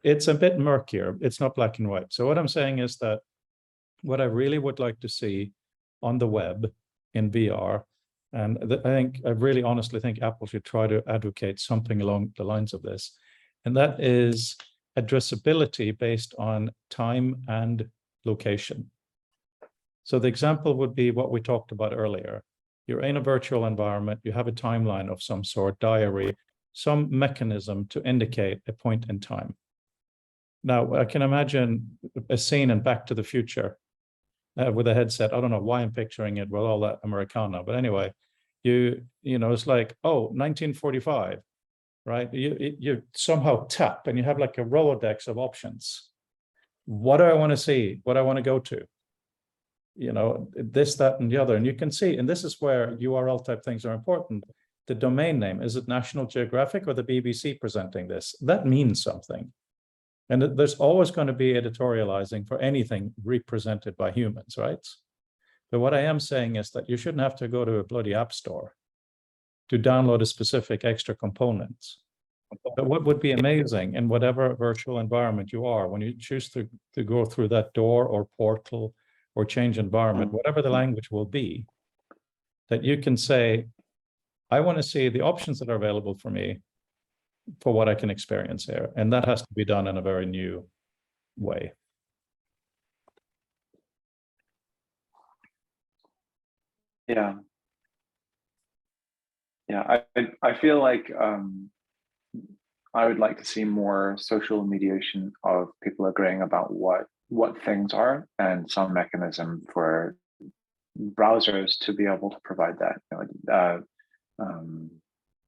It's a bit murkier. It's not black and white. So what I'm saying is that what I really would like to see on the web in VR, and I really honestly think Apple should try to advocate something along the lines of this, and that is addressability based on time and location. So the example would be what we talked about earlier. You're in a virtual environment, you have a timeline of some sort, diary, some mechanism to indicate a point in time. Now, I can imagine a scene in Back to the Future with a headset. I don't know why I'm picturing it with all that Americana, but anyway, you know, it's like, oh, 1945, right? You somehow tap and you have like a Rolodex of options. What do I want to see? What do I want to go to? You know, this, that, and the other. And you can see, and this is where URL type things are important. The domain name, is it National Geographic or the BBC presenting this? That means something. And there's always going to be editorializing for anything represented by humans, right? But what I am saying is that you shouldn't have to go to a bloody app store to download a specific extra component. But what would be amazing in whatever virtual environment you are, when you choose to go through that door or portal or change environment, whatever the language will be, that you can say, I want to see the options that are available for me for what I can experience here. And that has to be done in a very new way. Yeah. Yeah, I feel like I would like to see more social mediation of people agreeing about what things are, and some mechanism for browsers to be able to provide that. You know,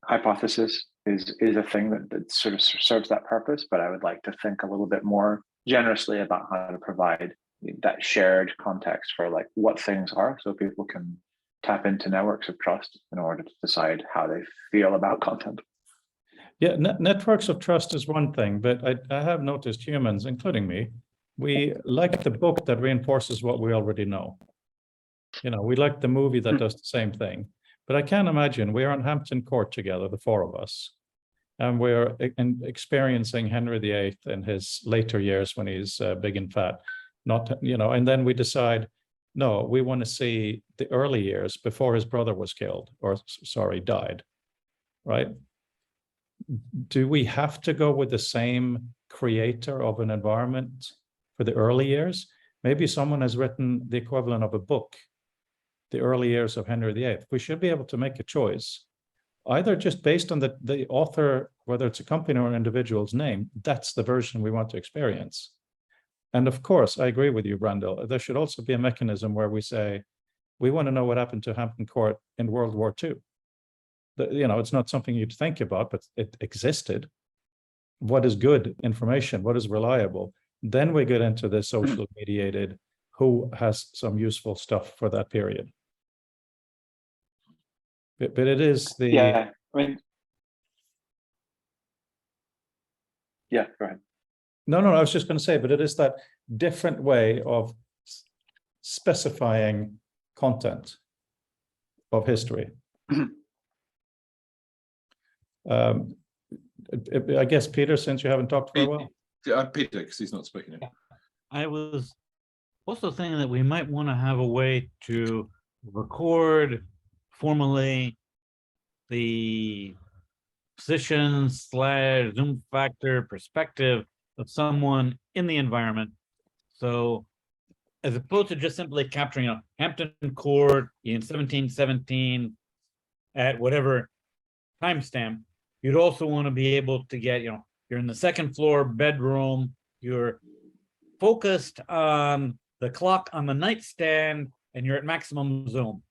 hypothesis is a thing that sort of serves that purpose, but I would like to think a little bit more generously about how to provide that shared context for like what things are, so people can tap into networks of trust in order to decide how they feel about content. Yeah, networks of trust is one thing, but I have noticed humans, including me, we like the book that reinforces what we already know. You know, we like the movie that does the same thing. But I can't imagine, we're on Hampton Court together, the four of us, and we're experiencing Henry VIII in his later years when he's big and fat. Not, you know, and then we decide, no, we want to see the early years before his brother was killed, or sorry, died, right? Do we have to go with the same creator of an environment for the early years? Maybe someone has written the equivalent of a book, the early years of Henry VIII. We should be able to make a choice, either just based on the author, whether it's a company or an individual's name, that's the version we want to experience. And of course, I agree with you, Randall, there should also be a mechanism where we say, we want to know what happened to Hampton Court in World War II. You know, it's not something you'd think about, but it existed. What is good information? What is reliable? Then we get into the social mediated, who has some useful stuff for that period. But it is the... Yeah, I mean... Yeah, go ahead. No, I was just going to say, but it is that different way of specifying content of history. I guess, Peter, since you haven't talked for a while. Peter, because he's not speaking yet. I was also thinking that we might want to have a way to record formally the position / zoom factor perspective of someone in the environment. So as opposed to just simply capturing, you know, Hampton Court in 1717 at whatever timestamp, you'd also want to be able to get, you know, you're in the second floor bedroom, you're focused on the clock on the nightstand and you're at maximum zoom.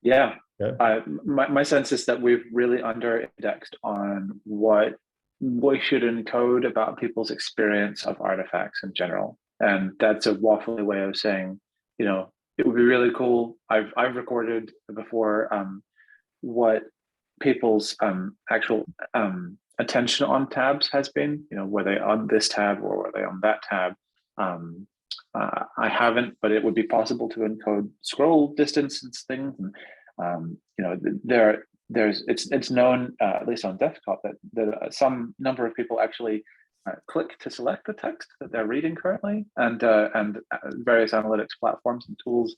Yeah. Yeah. My sense is that we've really under-indexed on what we should encode about people's experience of artifacts in general. And that's a waffly way of saying, you know, it would be really cool. I've recorded before what people's actual attention on tabs has been. You know, were they on this tab or were they on that tab? I haven't, but it would be possible to encode scroll distance and things. And you know, it's known at least on desktop that some number of people actually click to select the text that they're reading currently, and various analytics platforms and tools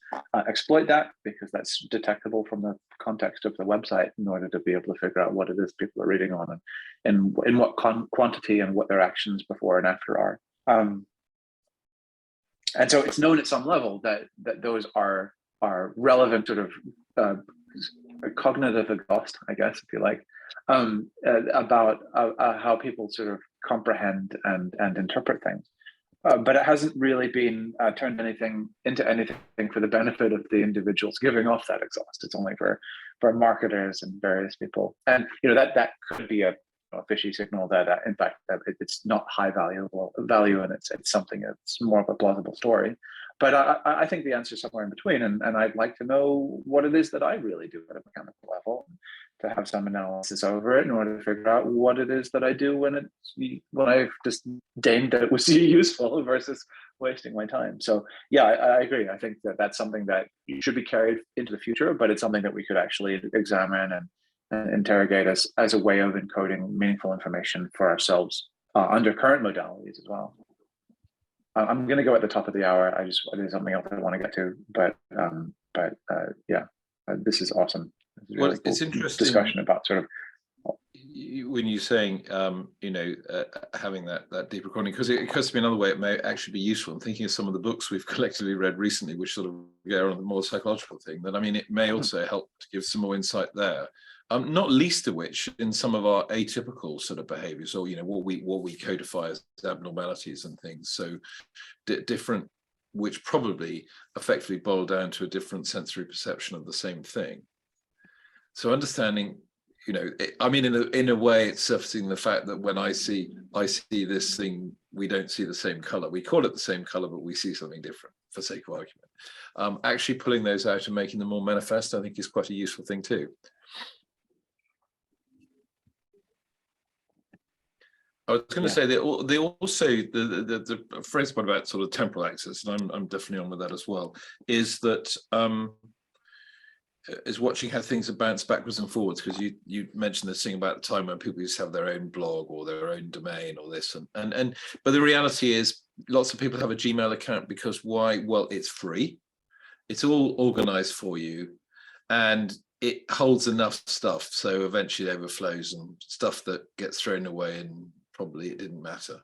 exploit that because that's detectable from the context of the website in order to be able to figure out what it is people are reading on and in what quantity and what their actions before and after are. And so it's known at some level that those are relevant sort of cognitive exhaust, I guess, if you like, about how people sort of comprehend and interpret things. But it hasn't really been turned into anything for the benefit of the individuals giving off that exhaust. It's only for marketers and various people. And you know that could be a fishy signal that in fact that it's not high value and it's something that's more of a plausible story. But I think the answer is somewhere in between, and I'd like to know what it is that I really do at a mechanical level, to have some analysis over it in order to figure out what it is that I do when I've just deigned that it was useful versus wasting my time. So yeah, I agree. I think that that's something that should be carried into the future, but it's something that we could actually examine and interrogate as a way of encoding meaningful information for ourselves under current modalities as well. I'm going to go at the top of the hour. There's something else I want to get to, but yeah, this is awesome. This is Well, really it's cool interesting discussion about sort of when you're saying having that deep recording, because it occurs to me another way it may actually be useful. I'm thinking of some of the books we've collectively read recently, which sort of go on the more psychological thing. That I mean, it may also help to give some more insight there. Not least of which in some of our atypical sort of behaviors, or what we codify as abnormalities and things. So different, which probably effectively boil down to a different sensory perception of the same thing. So understanding, I mean, in a way, it's surfacing the fact that when I see this thing, we don't see the same color. We call it the same color, but we see something different, for sake of argument. Actually pulling those out and making them more manifest, I think, is quite a useful thing too. I was going to say they also the phrase about sort of temporal access, and I'm definitely on with that as well, is that is watching how things are bounced backwards and forwards, because you mentioned this thing about the time when people used to have their own blog or their own domain or this and but the reality is lots of people have a Gmail account because why? Well, it's free, it's all organized for you, and it holds enough stuff so eventually it overflows, and stuff that gets thrown away and probably it didn't matter,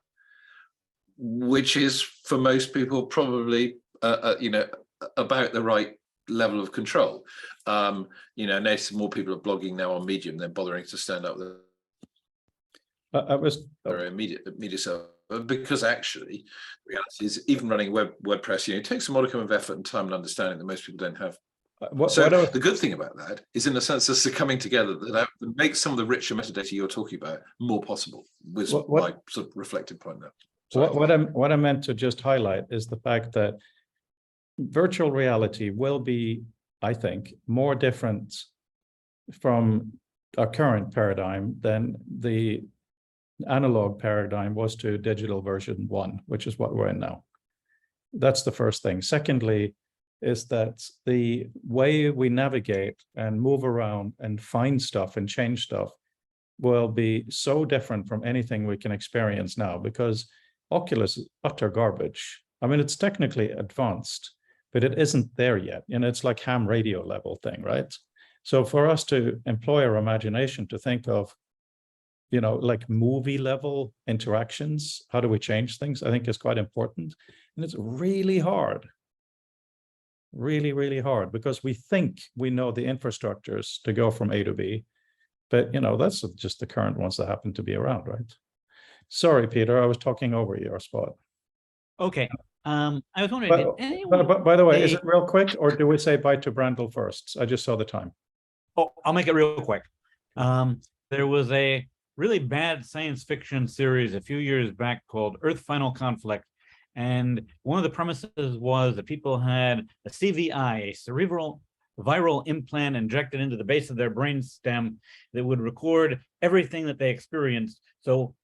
which is for most people probably about the right level of control. Notice more people are blogging now on Medium than bothering to stand up their media server, because actually the reality is even running WordPress, it takes a modicum of effort and time and understanding that most people don't have. The good thing about that is, in a sense, it's the coming together that makes some of the richer metadata you're talking about more possible, was my sort of reflected point there. What I meant to just highlight is the fact that virtual reality will be, I think, more different from our current paradigm than the analog paradigm was to digital version 1, which is what we're in now. That's the first thing. Secondly, is that the way we navigate and move around and find stuff and change stuff will be so different from anything we can experience now, because Oculus is utter garbage. I mean, it's technically advanced, but it isn't there yet. It's like ham radio level thing, right? So for us to employ our imagination to think of, like movie level interactions, how do we change things, I think is quite important. And it's really hard. Really, really hard, because we think we know the infrastructures to go from A to B, but that's just the current ones that happen to be around, right? Sorry, Peter, I was talking over your spot. Okay, I was wondering, did anyone? But by the way, is the- it real quick or do we say bye to Brandel first? I just saw the time. Oh, I'll make it real quick. There was a really bad science fiction series a few years back called Earth Final Conflict. And one of the premises was that people had a CVI, a cerebral viral implant injected into the base of their brain stem that would record everything that they experienced. So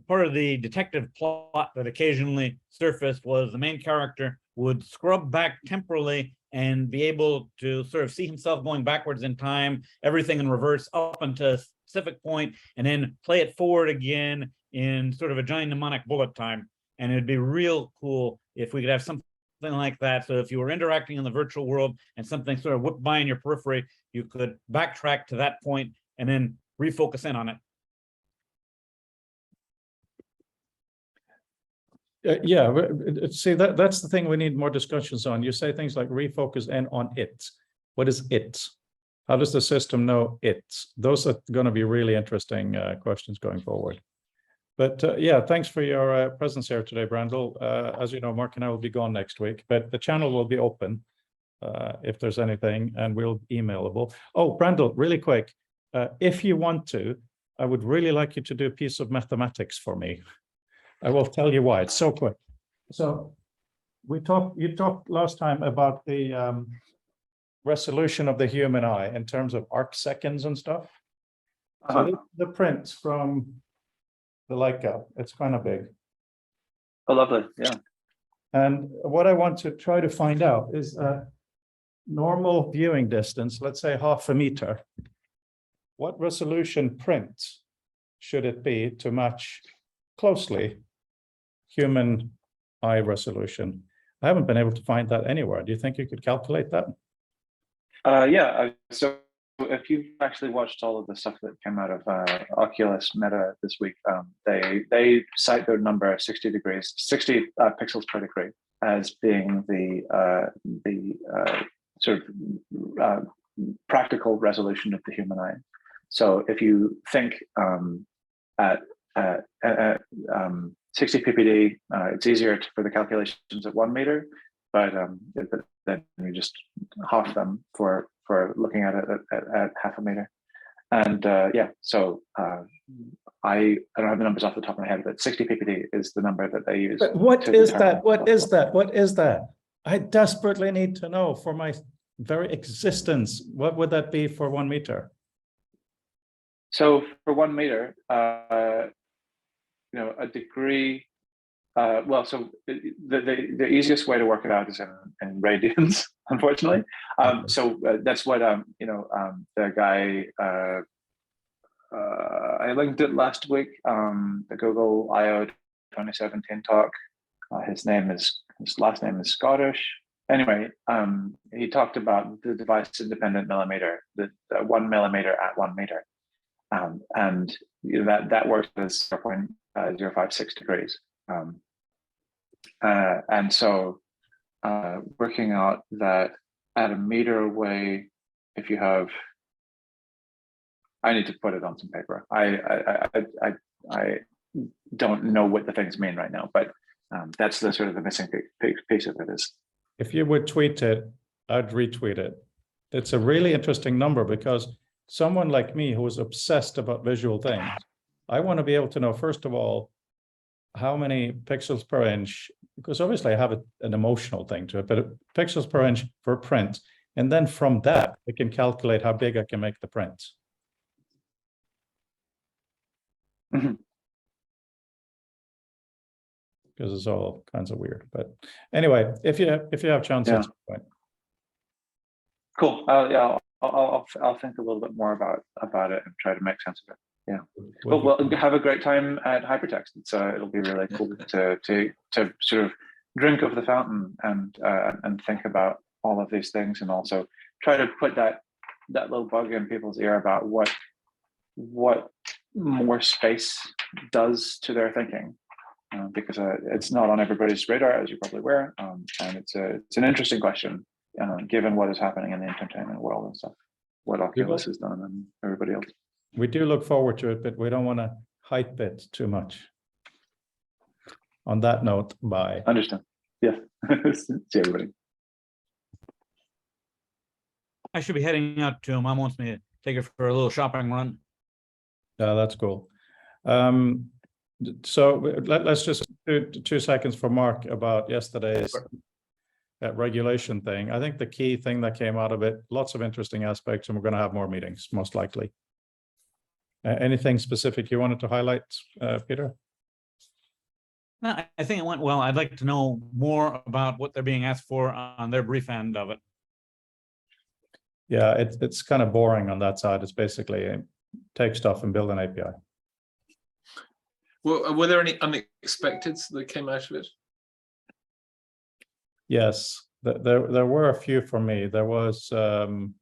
part of the detective plot that occasionally surfaced was the main character would scrub back temporally and be able to sort of see himself going backwards in time, everything in reverse up until a specific point, and then play it forward again in sort of a giant mnemonic bullet time. And it'd be real cool if we could have something like that. So if you were interacting in the virtual world and something sort of whipped by in your periphery, you could backtrack to that point and then refocus in on it. Yeah, see, that's the thing we need more discussions on. You say things like refocus in on it. What is it? How does the system know it? Those are going to be really interesting questions going forward. But yeah, thanks for your presence here today, Brandel. As you know, Mark and I will be gone next week, but the channel will be open if there's anything, and we'll be emailable. Oh, Brandel, really quick, if you want to, I would really like you to do a piece of mathematics for me. I will tell you why. It's so quick. So you talked last time about the resolution of the human eye in terms of arc seconds and stuff. So the print from the Leica, it's kind of big. Oh, lovely. Yeah. And what I want to try to find out is normal viewing distance, let's say 0.5 meter. What resolution print should it be to match closely human eye resolution? I haven't been able to find that anywhere. Do you think you could calculate that? Yeah. So if you've actually watched all of the stuff that came out of Oculus Meta this week, they cite their number 60 pixels per degree as being the sort of practical resolution of the human eye. So if you think at 60 ppd, it's easier for the calculations at 1 meter, but then you just half them for looking at it at 0.5 meter. And yeah, so I don't have the numbers off the top of my head, but 60 ppd is the number that they use. But what is that? What is that? What is that? I desperately need to know for my very existence. What would that be for 1 meter? So for 1 meter, you know, a degree. Well, so the easiest way to work it out is in radians, unfortunately. So that's what you know, the guy I linked it last week. The Google I/O 2017 talk. His last name is Scottish. Anyway, he talked about the device-independent millimeter, the 1 millimeter at 1 meter, and you know, that works as 0.056 degrees. And so working out that at a meter away, if you have, I need to put it on some paper. I don't know what the things mean right now, but that's the sort of the missing piece of it is. If you would tweet it, I'd retweet it. It's a really interesting number because someone like me who is obsessed about visual things, I want to be able to know, first of all, how many pixels per inch, because obviously I have an emotional thing to it, but pixels per inch for print. And then from that, I can calculate how big I can make the print. Mm-hmm. Because it's all kinds of weird. But anyway, if you have chance, Yeah. at some point. Cool. Yeah, I'll think a little bit more about it and try to make sense of it. Yeah. Well, have a great time at Hypertext. It'll be really cool to sort of drink of the fountain and think about all of these things, and also try to put that little bug in people's ear about what more space does to their thinking, because it's not on everybody's radar, as you're probably aware, and it's an interesting question, given what is happening in the entertainment world and stuff, what Oculus has done and everybody else. We do look forward to it, but we don't want to hype it too much. On that note, bye. Understand. Yeah. See everybody. I should be heading out too. Mom wants me to take her for a little shopping run. Yeah, that's cool. So let's just do 2 seconds for Mark about yesterday's regulation thing. I think the key thing that came out of it, lots of interesting aspects, and we're going to have more meetings, most likely. Anything specific you wanted to highlight, Peter? No, I think it went well. I'd like to know more about what they're being asked for on their brief end of it. Yeah, it's kind of boring on that side. It's basically take stuff and build an API. Well, were there any unexpecteds that came out of it? Yes, there were a few for me. There was the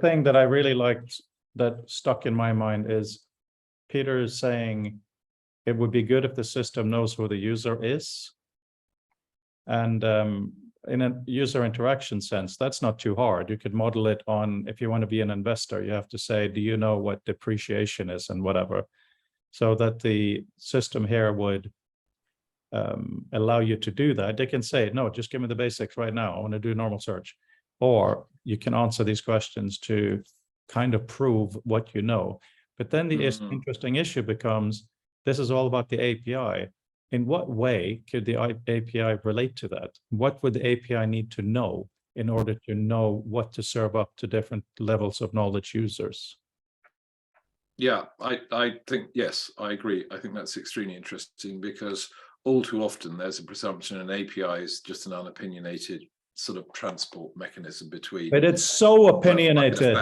thing that I really liked that stuck in my mind is Peter is saying it would be good if the system knows who the user is. And in a user interaction sense, that's not too hard. You could model it on, if you want to be an investor, you have to say, do you know what depreciation is and whatever, so that the system here would allow you to do that. They can say, no, just give me the basics right now. I want to do normal search. Or you can answer these questions to kind of prove what you know. But then the interesting issue becomes, this is all about the API. In what way could the API relate to that? What would the API need to know in order to know what to serve up to different levels of knowledge users? Yeah, I think, yes, I agree. I think that's extremely interesting because all too often there's a presumption an API is just an unopinionated sort of transport mechanism between. But it's so opinionated.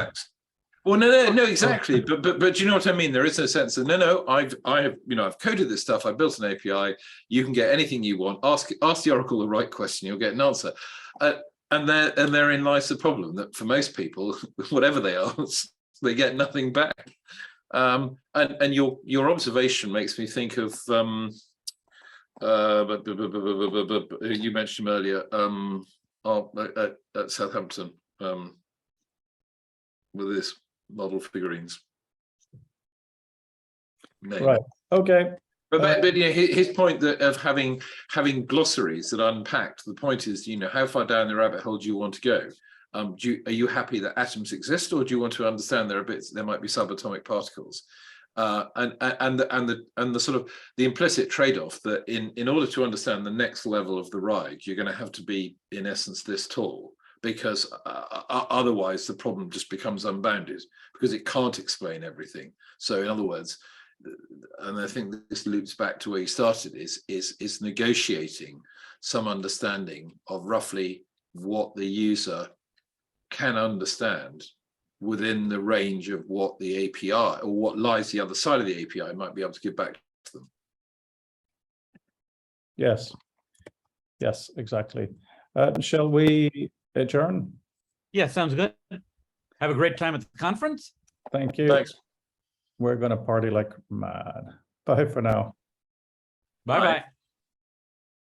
Well, no, exactly. But you know what I mean? There is a sense of no, I've coded this stuff. I built an API. You can get anything you want. Ask the Oracle the right question, you'll get an answer. And therein lies the problem that for most people, whatever they ask, they get nothing back. And your observation makes me think of you mentioned him earlier at Southampton with this model figurines. Name. Right. Okay. But you know, his point that of having glossaries that unpacked. The point is, you know, how far down the rabbit hole do you want to go? Are you happy that atoms exist, or do you want to understand there might be subatomic particles? And the sort of the implicit trade-off that in order to understand the next level of the ride, you're going to have to be in essence this tall, because otherwise the problem just becomes unbounded because it can't explain everything. So in other words, and I think this loops back to where you started, is negotiating some understanding of roughly what the user can understand within the range of what the API or what lies the other side of the API might be able to give back to them. Yes, exactly. Shall we adjourn? Yeah, sounds good. Have a great time at the conference. Thank you. Thanks. We're going to party like mad. Bye for now. Bye-bye.